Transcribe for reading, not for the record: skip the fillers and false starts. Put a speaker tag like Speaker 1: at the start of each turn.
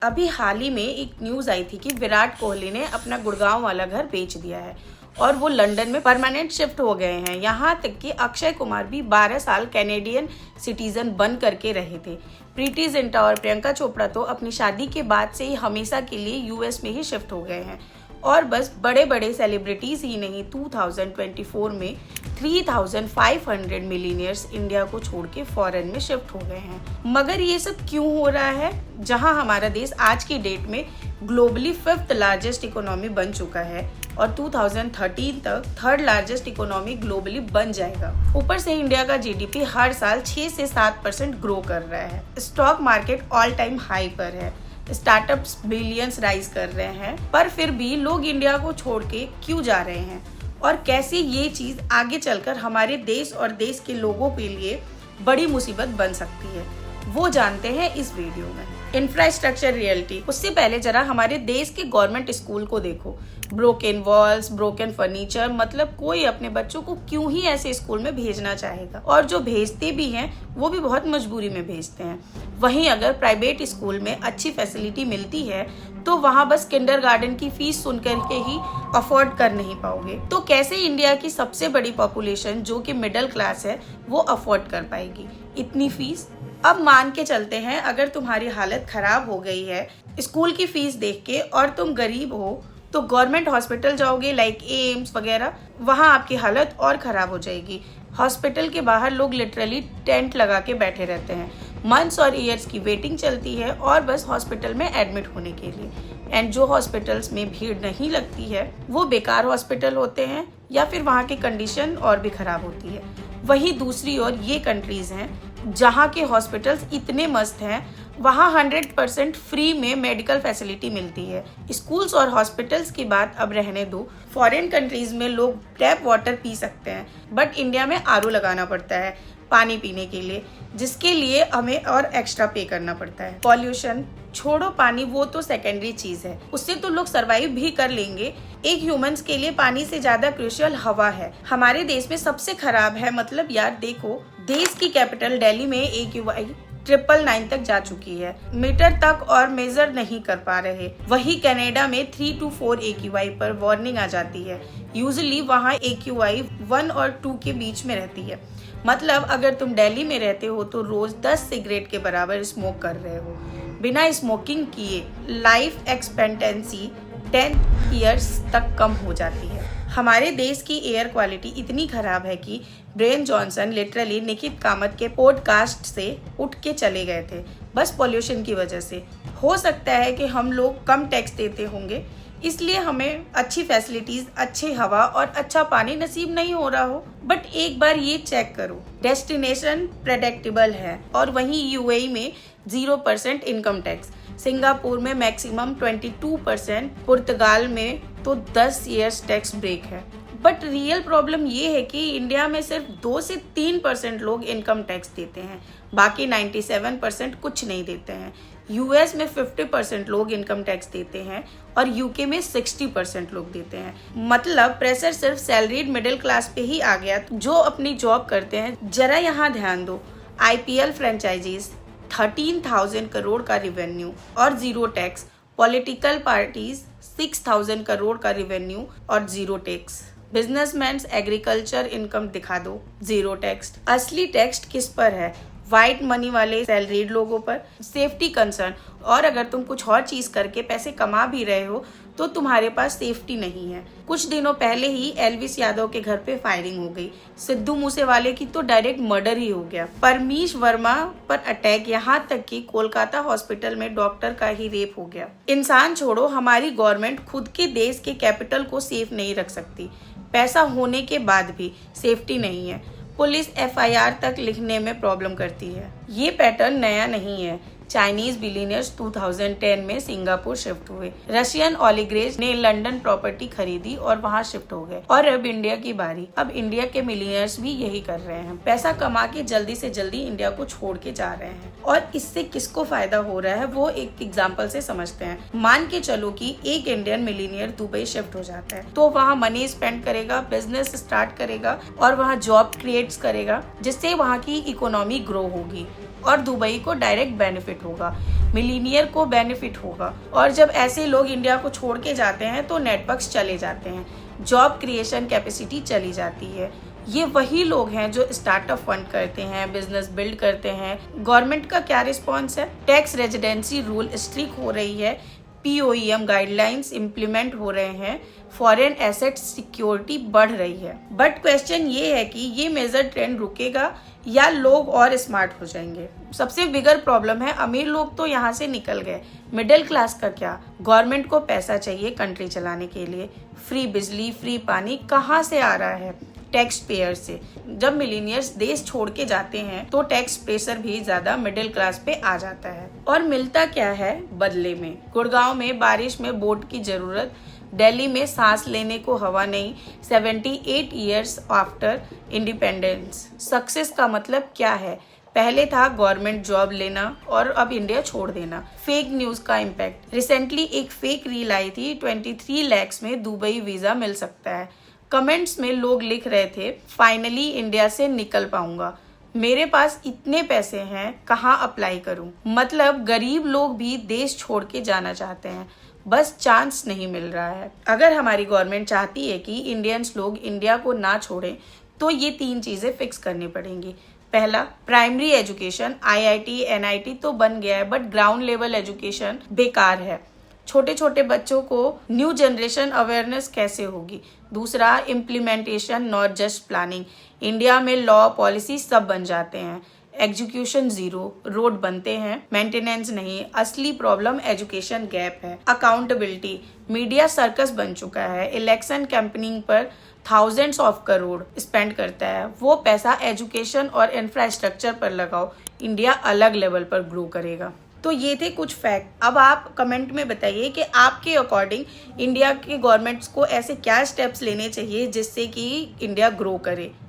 Speaker 1: अभी हाल ही में एक न्यूज़ आई थी कि विराट कोहली ने अपना गुड़गांव वाला घर बेच दिया है और वो लंदन में परमानेंट शिफ्ट हो गए हैं। यहाँ तक कि अक्षय कुमार भी 12 साल कैनेडियन सिटीजन बन करके रहे थे। प्रीति जिंटा और प्रियंका चोपड़ा तो अपनी शादी के बाद से ही हमेशा के लिए यूएस में ही शिफ्ट हो गए हैं। और बस बड़े बड़े सेलिब्रिटीज ही नहीं, 2024 में 3500 मिलीनियर्स इंडिया को छोड़ के फॉरेन में शिफ्ट हो गए हैं। मगर ये सब क्यों हो रहा है, जहां हमारा देश आज की डेट में ग्लोबली 5th लार्जेस्ट इकोनॉमी बन चुका है और 2013 तक 3rd लार्जेस्ट इकोनॉमी ग्लोबली बन जाएगा। ऊपर से इंडिया का जीडीपी हर साल 6 से 7% ग्रो कर रहा है। Stock market all time high पर है। स्टार्टअप्स बिलियंस राइज कर रहे हैं, पर फिर भी लोग इंडिया को छोड़ के क्यों जा रहे हैं और कैसे ये चीज आगे चलकर हमारे देश और देश के लोगों के लिए बड़ी मुसीबत बन सकती है, वो जानते हैं इस वीडियो में। Infrastructure reality. उससे पहले जरा हमारे देश के गवर्नमेंट स्कूल को देखो। ब्रोकन वॉल्स, ब्रोकन फर्नीचर, मतलब कोई अपने बच्चों को क्यों ही ऐसे स्कूल में भेजना चाहेगा, और जो भेजते भी हैं वो भी बहुत मजबूरी में भेजते हैं। वहीं अगर प्राइवेट स्कूल में अच्छी फैसिलिटी मिलती है तो वहाँ बस किंडरगार्टन की फीस सुनकर के ही अफोर्ड कर नहीं पाओगे, तो कैसे इंडिया की सबसे बड़ी पॉपुलेशन जो कि मिडिल क्लास है वो अफोर्ड कर पाएगी इतनी फीस। अब मान के चलते हैं अगर तुम्हारी हालत खराब हो गई है स्कूल की फीस देख के और तुम गरीब हो तो गवर्नमेंट हॉस्पिटल जाओगे लाइक एम्स वगैरह, वहाँ आपकी हालत और ख़राब हो जाएगी। हॉस्पिटल के बाहर लोग लिटरली टेंट लगा के बैठे रहते हैं, मंथ्स और ईयर्स की वेटिंग चलती है और बस हॉस्पिटल में एडमिट होने के लिए। एंड जो हॉस्पिटल्स में भीड़ नहीं लगती है वो बेकार हॉस्पिटल होते हैं या फिर वहाँ की कंडीशन और भी ख़राब होती है। वहीं दूसरी ओर ये कंट्रीज़ हैं जहाँ के हॉस्पिटल्स इतने मस्त हैं, वहाँ 100% फ्री में मेडिकल फैसिलिटी मिलती है। स्कूल्स और हॉस्पिटल्स की बात अब रहने दो, फॉरेन कंट्रीज में लोग टैप वाटर पी सकते हैं, बट इंडिया में आरओ लगाना पड़ता है पानी पीने के लिए, जिसके लिए हमें और एक्स्ट्रा पे करना पड़ता है। पॉल्यूशन छोड़ो, पानी वो तो सेकेंडरी चीज है, उससे तो लोग सरवाइव भी कर लेंगे। एक ह्यूमंस के लिए पानी से ज्यादा क्रूशियल हवा है। हमारे देश में सबसे खराब है, मतलब यार देखो, देश की कैपिटल दिल्ली में AQI 999 तक जा चुकी है, मीटर तक और मेजर नहीं कर पा रहे। वही कनाडा में 3 to 4 AQI पर वार्निंग आ जाती है। यूजुअली वहाँ AQI 1 और 2 के बीच में रहती है। मतलब अगर तुम दिल्ली में रहते हो तो रोज 10 सिगरेट के बराबर स्मोक कर रहे हो। बिना स्मोकिंग किए लाइफ एक्सपेक्टेंसी 10 ईयर्स तक कम हो जाती है। हमारे देश की एयर क्वालिटी इतनी खराब है कि ब्रेन जॉनसन लिटरली निखित कामत के पॉडकास्ट से उठ के चले गए थे, बस पॉल्यूशन की वजह से। हो सकता है कि हम लोग कम टैक्स देते होंगे, इसलिए हमें अच्छी फैसिलिटीज, अच्छी हवा और अच्छा पानी नसीब नहीं हो रहा हो। बट एक बार ये चेक करो, डेस्टिनेशन प्रेडिक्टेबल है और वहीं UAE में 0% इनकम टैक्स, सिंगापुर में मैक्सिमम 22%, पुर्तगाल में तो 10 ईयर्स टैक्स ब्रेक है। बट रियल प्रॉब्लम ये है कि इंडिया में सिर्फ 2 से 3% लोग इनकम टैक्स देते हैं, बाकी 97% कुछ नहीं देते हैं। US में 50% लोग इनकम टैक्स देते हैं और UK में 60% लोग देते हैं। मतलब प्रेशर सिर्फ सैलरीड मिडिल क्लास पे ही आ गया जो अपनी जॉब करते हैं। जरा यहाँ ध्यान दो, IPL फ्रेंचाइजीज 13,000 करोड़ का रिवेन्यू और 0 टैक्स, पॉलिटिकल पार्टीज 6,000 करोड़ का रिवेन्यू और 0 टैक्स, बिजनेसमैन एग्रीकल्चर इनकम दिखा दो, 0 टैक्स। असली टैक्स किस पर है? वाइट मनी वाले सैलरीड लोगों पर, सेफ्टी कंसर्न, और अगर तुम कुछ और चीज करके पैसे कमा भी रहे हो तो तुम्हारे पास सेफ्टी नहीं है। कुछ दिनों पहले ही एल्विस यादव के घर पे फायरिंग हो गई, सिद्धू मूसेवाले की तो डायरेक्ट मर्डर ही हो गया, परमीश वर्मा पर अटैक, यहाँ तक कि कोलकाता हॉस्पिटल में डॉक्टर का ही रेप हो गया। इंसान छोड़ो, हमारी गवर्नमेंट खुद के देश के कैपिटल को सेफ नहीं रख सकती, पैसा होने के बाद भी सेफ्टी नहीं है। पुलिस FIR तक लिखने में प्रॉब्लम करती है। ये पैटर्न नया नहीं है। चाइनीज बिलियनियर्स 2010 में सिंगापुर शिफ्ट हुए, रशियन ओलिगार्क्स ने लंदन प्रॉपर्टी खरीदी और वहां शिफ्ट हो गए, और अब इंडिया की बारी। अब इंडिया के मिलियनियर्स भी यही कर रहे हैं, पैसा कमा के जल्दी से जल्दी इंडिया को छोड़ के जा रहे हैं। और इससे किसको फायदा हो रहा है वो एक एग्जाम्पल से समझते हैं। मान के चलो कि एक इंडियन मिलियनियर दुबई शिफ्ट हो जाता है, तो वहाँ मनी स्पेंड करेगा, बिजनेस स्टार्ट करेगा और वहाँ जॉब क्रिएट्स करेगा, जिससे वहाँ की इकोनॉमी ग्रो होगी और दुबई को डायरेक्ट बेनिफिट होगा। मिलीनियर को बेनिफिट होगा। और जब ऐसे लोग इंडिया को छोड़ के जाते हैं तो नेटवर्क्स चले जाते हैं, जॉब क्रिएशन कैपेसिटी चली जाती है। ये वही लोग हैं जो स्टार्टअप फंड करते हैं, बिजनेस बिल्ड करते हैं। गवर्नमेंट का क्या रिस्पॉन्स है? टैक्स रेजिडेंसी रूल स्ट्रिक्ट हो रही है, POEM गाइडलाइंस इम्प्लीमेंट हो रहे हैं, फॉरेन एसेट सिक्योरिटी बढ़ रही है। बट क्वेश्चन ये है कि ये मेजर ट्रेंड रुकेगा या लोग और स्मार्ट हो जाएंगे। सबसे बिगर प्रॉब्लम है अमीर लोग तो यहाँ से निकल गए, मिडिल क्लास का क्या? गवर्नमेंट को पैसा चाहिए कंट्री चलाने के लिए। फ्री बिजली, फ्री पानी कहाँ से आ रहा है? टैक्स पेयर से। जब मिलीनियर्स देश छोड़ के जाते हैं तो टैक्स प्रेशर भी ज्यादा मिडिल क्लास पे आ जाता है। और मिलता क्या है बदले में? गुड़गांव में बारिश में बोट की जरूरत, दिल्ली में सांस लेने को हवा नहीं, 78 ईयर्स आफ्टर इंडिपेंडेंस। सक्सेस का मतलब क्या है? पहले था गवर्नमेंट जॉब लेना और अब इंडिया छोड़ देना। फेक न्यूज का इम्पैक्ट। रिसेंटली एक फेक रील आई थी, 23 लाख में दुबई वीजा मिल सकता है। कमेंट्स में लोग लिख रहे थे, फाइनली इंडिया से निकल पाऊंगा, मेरे पास इतने पैसे हैं, कहाँ अप्लाई करूं? मतलब गरीब लोग भी देश छोड़ के जाना चाहते हैं, बस चांस नहीं मिल रहा है। अगर हमारी गवर्नमेंट चाहती है कि इंडियंस लोग इंडिया को ना छोड़ें तो ये 3 चीजें फिक्स करनी पड़ेंगी। पहला, प्राइमरी एजुकेशन। IIT NIT तो बन गया है बट ग्राउंड लेवल एजुकेशन बेकार है। छोटे छोटे बच्चों को न्यू जनरेशन अवेयरनेस कैसे होगी? दूसरा, implementation not just planning. India में लॉ पॉलिसी सब बन जाते हैं, एग्जीक्यूशन जीरो। रोड बनते हैं, मेंटेनेंस नहीं। असली प्रॉब्लम एजुकेशन गैप है। अकाउंटेबिलिटी। मीडिया सर्कस बन चुका है, इलेक्शन कैंपेनिंग पर थाउजेंड्स ऑफ करोड़ स्पेंड करता है, वो पैसा एजुकेशन और इंफ्रास्ट्रक्चर पर लगाओ, इंडिया अलग लेवल पर ग्रो करेगा। तो ये थे कुछ फैक्ट। अब आप कमेंट में बताइए कि आपके अकॉर्डिंग इंडिया के गवर्नमेंट्स को ऐसे क्या स्टेप्स लेने चाहिए जिससे कि इंडिया ग्रो करे।